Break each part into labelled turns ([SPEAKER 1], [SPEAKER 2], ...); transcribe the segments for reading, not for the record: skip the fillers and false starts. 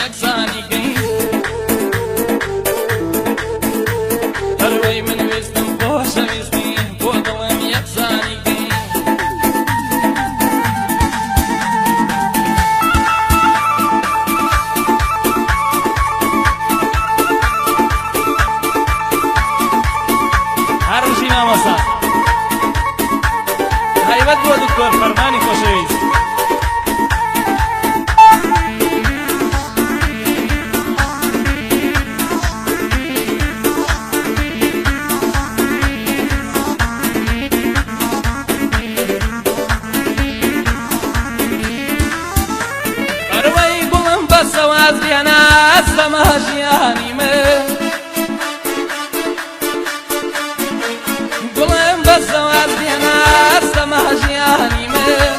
[SPEAKER 1] یەکسانی گەین هەروەی من وێستم خۆشەویستی بۆ دڵم یەکسانی گەین هەروژی مامۆستا هایبەت بۆ دکتۆر فەرمانی خۆشەویست سەوازریانە ئەستەمە ژیانی من گوڵم بە سەوازریانە ئەستەمە ژیانی من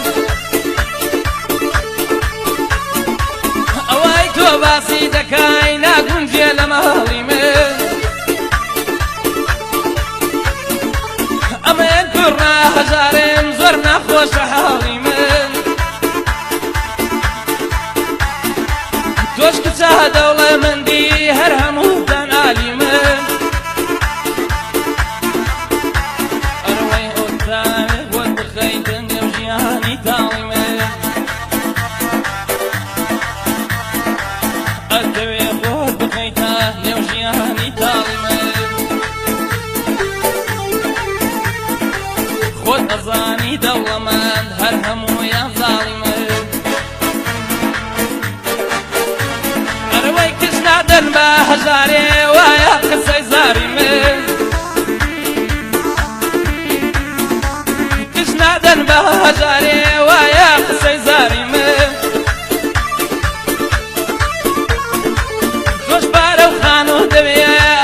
[SPEAKER 1] ئەوەی تۆ باسی دەکەی ناگونجێ لە مەهەڵی من ئەمەیە کوڕە هەژارم زۆر ناخۆشە حاڵی من تۆش کچە دەوڵەمەندی هەر هەمووتان ئالی من ئەوەی ئۆتانێ بۆ بخەیتە نێو ژیانی تاڵی من ئەتەوێ خۆت بخەیتە نێو ژیانی تاڵی من خۆت ئەزانی دەوڵەمەند هەر هەموویان زاڵی من دن بە هەژارێ وایە قسەی زاری من کش نادەن بە هەژارێ وایە قسەی زاری من تۆش پارە و خان و دەوێ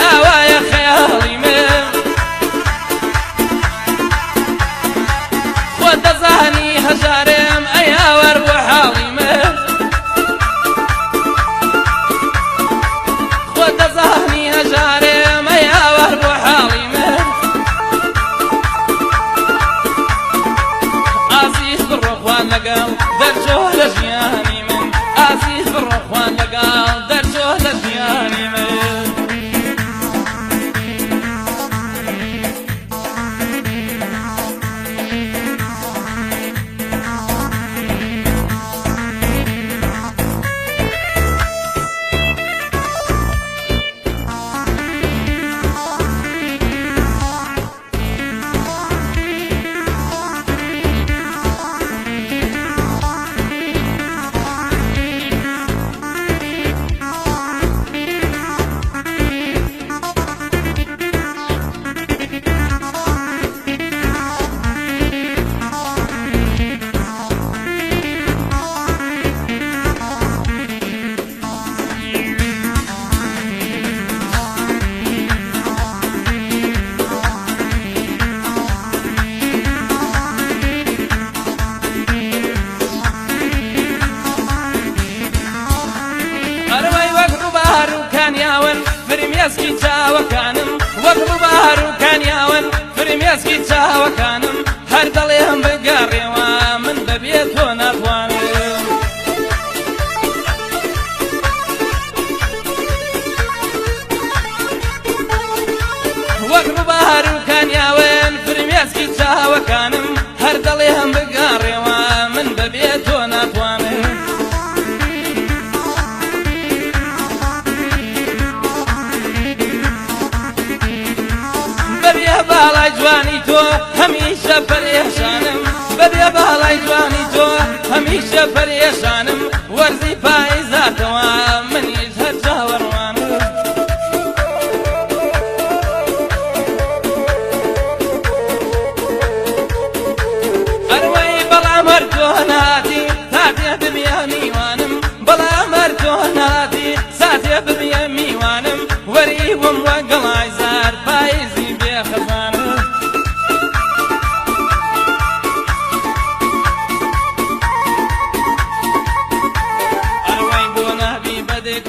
[SPEAKER 1] ئاوایە خەیاڵی من خۆت دەزانی هەژارێم ئەی هاوەر بۆ حاڵی من دەزانی هەژارێم ئەی هاوار بۆ حاڵی من ئازیز بڕۆخوان لەگەڵ دەرچۆ لە ژیانی من ئازیز بڕۆخوان لەگەڵ دەرچۆ لە ژیانی من فرمێسکی چاوەکانم وەک ڕووبار و کانیاون فرمێسکی چاوەکانم هەر دەڵێم بگەڕێوە من بەبێ تۆ ناتوانم وەک ڕووبار و کانیاون فرمێسکی چاوەکانم هەر دەڵێم بگەڕێوە من بەبێ تۆ ناتوانم باڵای جوانی تۆ هەمیشە پەرێشانم بەبێ باڵای جوانی تۆ هەمیشە پەرێشانم وەرزی پاییزاتەوە منیش هەر چاوەڕوانم ئەروەی بەڵام هەر تۆ ناتی ساتێ ببێ میوانم بەڵام هەر تۆ ناتی ساتێ ببێ میوانم وەریوم وە گەڵای زار پاییزی بێ خەزانم ئەروەی بۆ نابی بەدێک